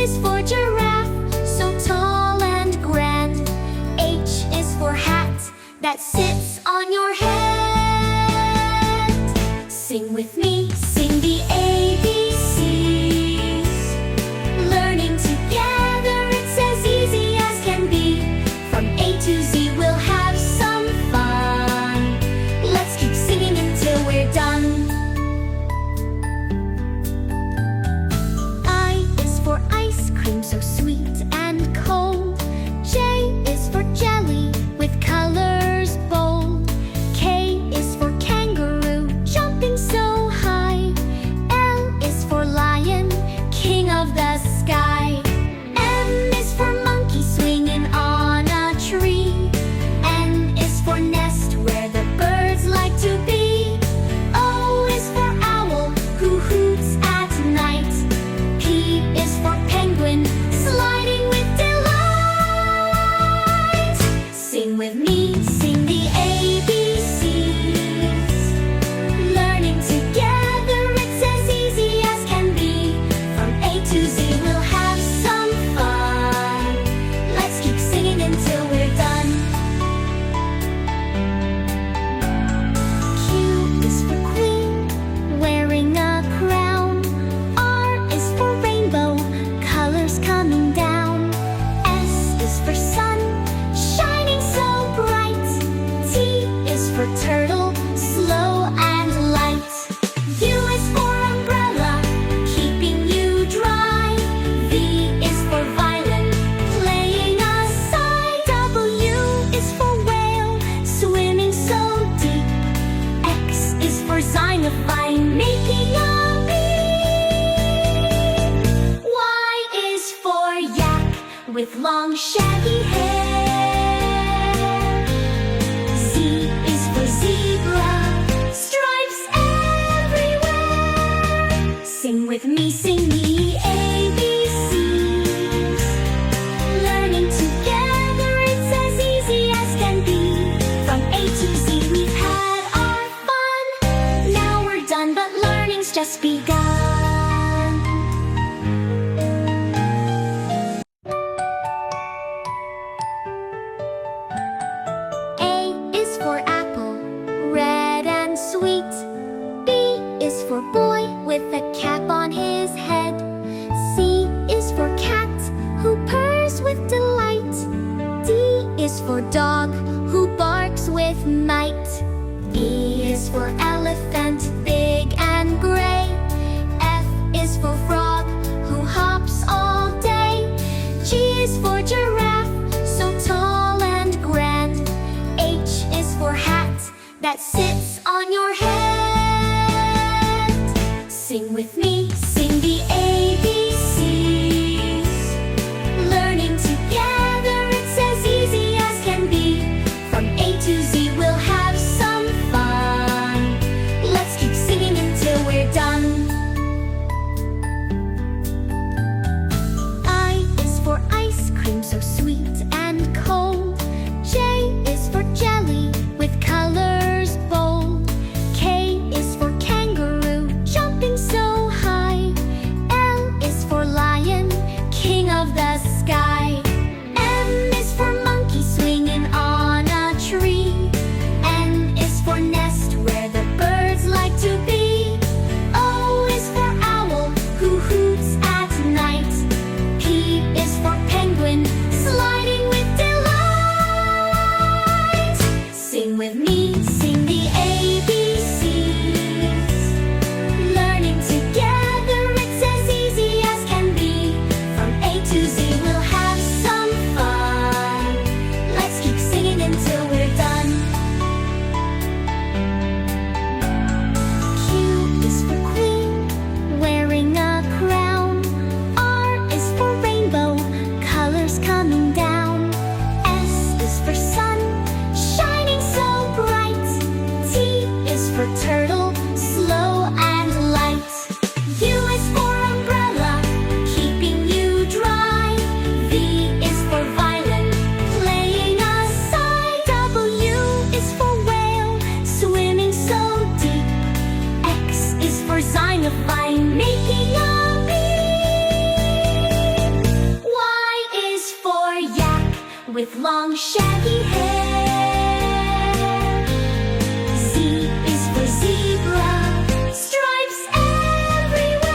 is for giraffe, so tall and grand. H is for hat, that sits on your head. Sing with me, sing the ABCs. Learning together, it's as easy as can be. From A to Z, we'll have some fun. Let's keep singing until we're done. I is for ice cream, so sweet and cold. J is for jelly, with colors bold. K is for kangaroo, jumping so high. L is for lion, king of the sky. M is for monkey, swinging on a tree. N is for nest, where the birds like to be. O is for owl, who hoots at night. P is for penguin, sliding with delight. Sing with me, sing the ABCs. Learning together, it's as easy as can be. From A to Z, we'll have some fun. Let's keep singing until we're done. Q is for queen, wearing a crown. R is for rainbow, colors coming down. S is for sun, shining so bright. T is for turtle, slow and light. U is for umbrella, keeping you dry. V is for violin, playing a sigh. W is for whale, swimming so deep. X is for xylophone, making a beat. Y is for yak, with long shaggy hair. Z is for zebra, stripes everywhere. Sing with me, sing the ABCs. Learning together, it's as easy as can be. From A to Z, we've had our fun. Now we're done, but learning's just begun. A is for apple, red and sweet. B is for boy, with a cap on his head. C is for cat, who purrs with delight. D is for dog, who barks with might. E is for elephant, big and gray. F is for frog, who hops all day. G is for giraffe, so tall and grand. H is for hat, that sits on your head. Sing with me, sing the ABCs. Learning together, it's as easy as can be. From A to Z, we'll have some fun. with long shaggy hair. Z is for zebra, stripes everywhere.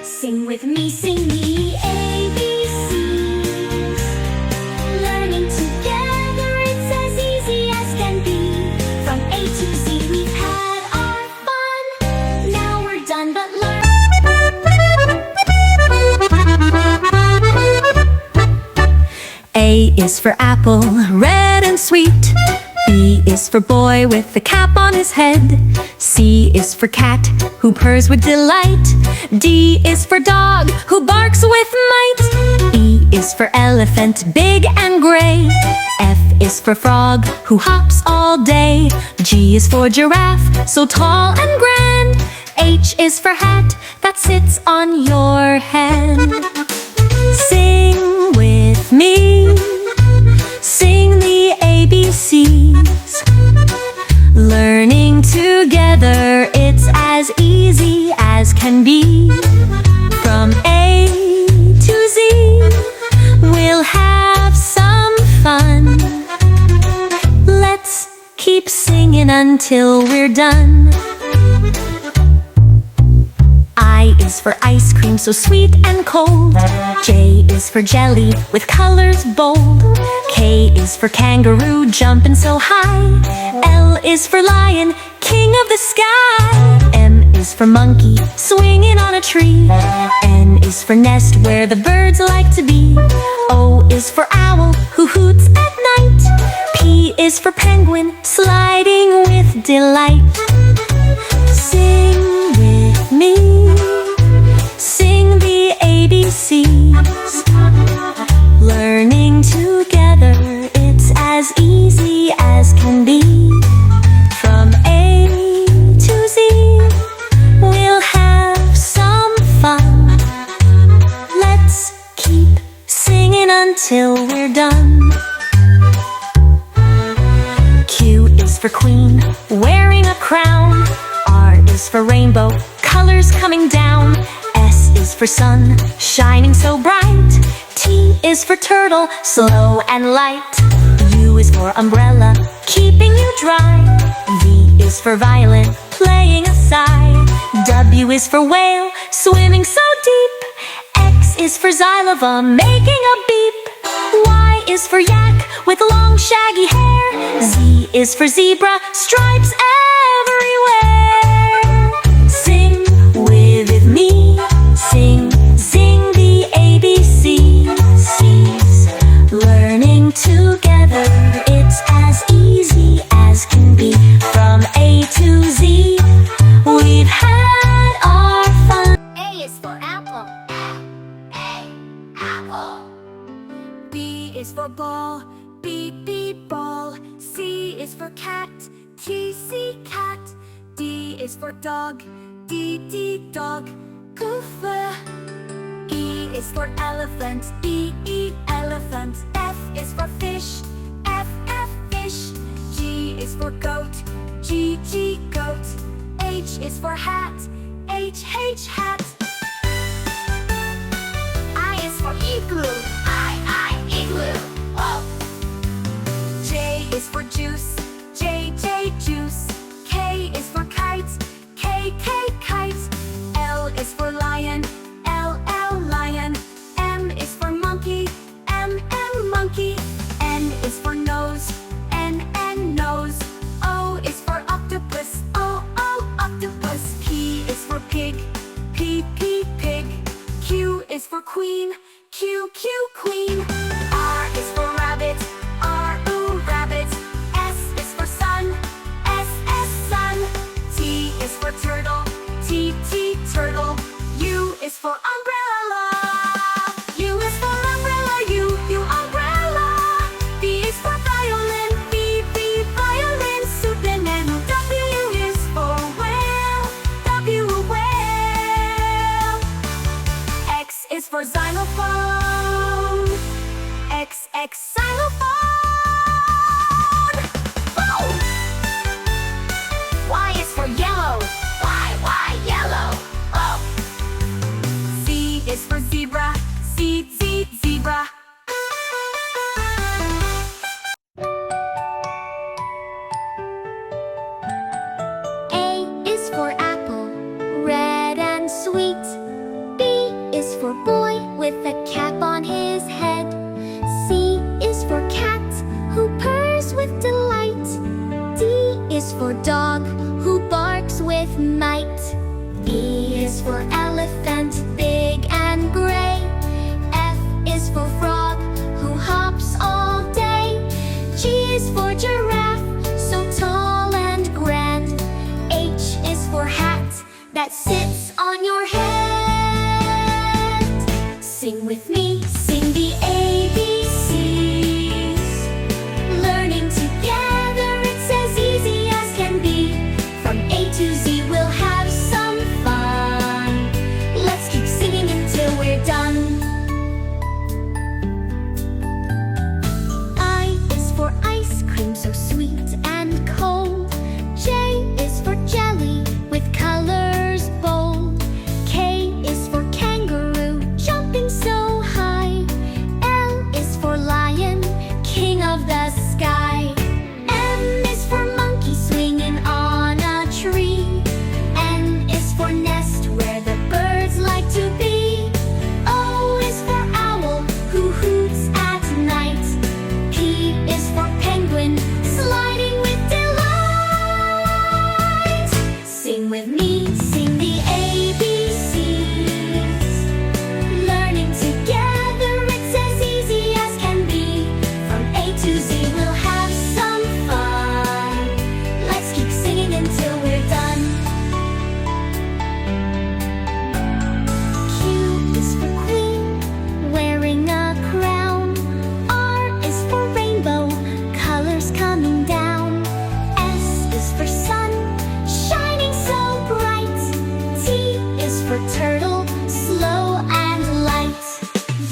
Sing with me, sing the ABCs. Learning together, it's as easy as can be. From A to Z, we've had our fun. Now we're done, but learn. A is for apple, red and sweet. B is for boy with the cap on his head. C is for cat, who purrs with delight. D is for dog, who barks with might. E is for elephant, big and gray. F is for frog, who hops all day. G is for giraffe, so tall and grand. H is for hat, that sits on your head. Sing with me, sing the ABCs. Learning together, it's as easy as can be. From A to Z, we'll have some fun. Let's keep singing until we're done. I is for ice cream, so sweet and cold. J is for jelly, with colors bold. K is for kangaroo, jumping so high. L is for lion, king of the sky. M is for monkey, swinging on a tree. N is for nest, where the birds like to be. O is for owl, who hoots at night. P is for penguin, sliding with delight. Sing with me, sing the ABCs. Learning together, it's as easy as can be. From A to Z, we'll have some fun. Let's keep singing until we're done. Q is for queen, wearing a crown. R is for rainbow, colors coming down. S is for sun, shining so bright. T is for turtle, slow and light. U is for umbrella, keeping you dry. V is for violin, playing a sigh. W is for whale, swimming so deep. X is for xylophone, making a beep. Y is for yak, with long shaggy hair. Z is for zebra, stripes everywhere. Sing with me, sing, sing the ABCs. Learning together, it's as easy as can be. From A to Z, we've had our fun. A is for apple. A, apple. B is for ball, B, ball. C is for cat, T, cat. D is for dog, D, dog. Goof. E is for elephant, E, elephant. F is for fish, F, fish. G is for goat, G, goat. H is for hat, H, hat. I is for igloo, I, igloo. Oh. J is for juice, J, juice. K is for kite, K, kite. L is for lion, L, lion. M is for monkey, M, monkey. N is for nose, N, nose. O is for octopus, O, octopus. P is for pig, P, pig. Q is for queen, Q, queen. R is for rabbit, R, rabbit. S is for sun, S, sun. T is for turtle, T, turtle. U is for umbrella, U is for umbrella, U, umbrella. V is for violin, V, violin. Superman. W is for whale, W, whale. X is for xylophone, X, xylophone. Boom! Y is for yellow, Y, yellow. Oh. Z is for zebra, Z, zebra. boy with a cap on his head. C is for cat, who purrs with delight. D is for dog, who barks with might. E is for elephant, big and gray. F is for frog, who hops all day. G is for giraffe, so tall and grand. H is for hat, that sits on your head. Sing with me, sing the ABCs. Learning together, it's as easy as can be. From A to Z, we'll have some fun. Let's keep singing until we're done. I is for ice cream, so sweet and cold. J is for jelly, with colors bold. K is for kangaroo, jumping so high. L is for lion, king of the sky. M is for monkey, swinging on a tree. N is for nest, where the birds like to be. O is for owl, who hoots at night. P is for penguin, sliding with delight. Sing with me, sing the ABCs. Learning together, it's as easy as can be. From A to Z, we'll have some fun. Let's keep singing until we're done. Q is for queen, wearing a crown. R is for rainbow, colors coming down. S is for sun, shining so bright. T is for turtle, slow and light.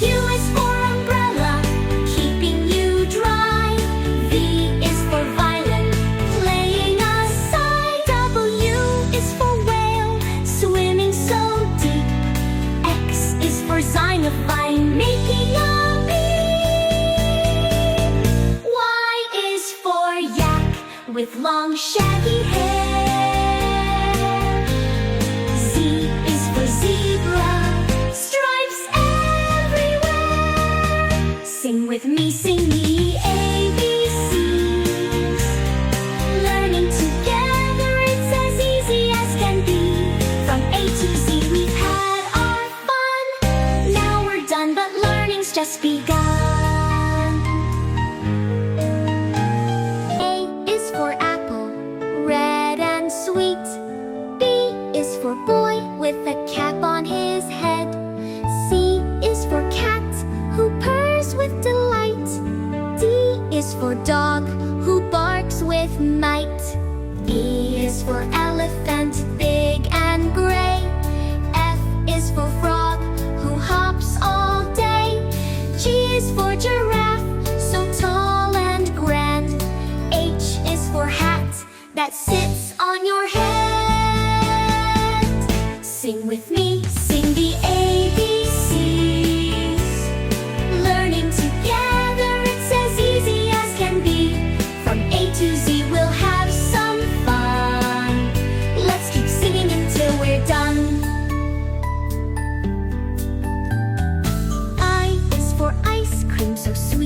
U is for umbrella, keeping you dry. V is for violin, playing a sigh. W is for whale, swimming so deep. X is for xylophone, making a beat. Y is for yak, with long shaggy hair. Z is for zebra, stripes everywhere. Sing with me, sing the ABCs. Learning together, it's as easy as can be. From A to Z, we've had our fun. Now we're done, but learning's just begun. A is for apple, red and sweet. B is for boy with a cap on his head. C is for cat, who purrs with delight. D is for dog, who barks with might. E is for elephant, big and gray. F is for frog, who hops all day. G is for giraffe, so tall and grand. H is for hat, that sits on your head. Sing with me, sing the ABCs. Learning together, it's as easy as can be. From A to Z, we'll have some fun. Let's keep singing until we're done. I is for ice cream, so sweet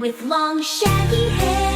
with long shaggy hair.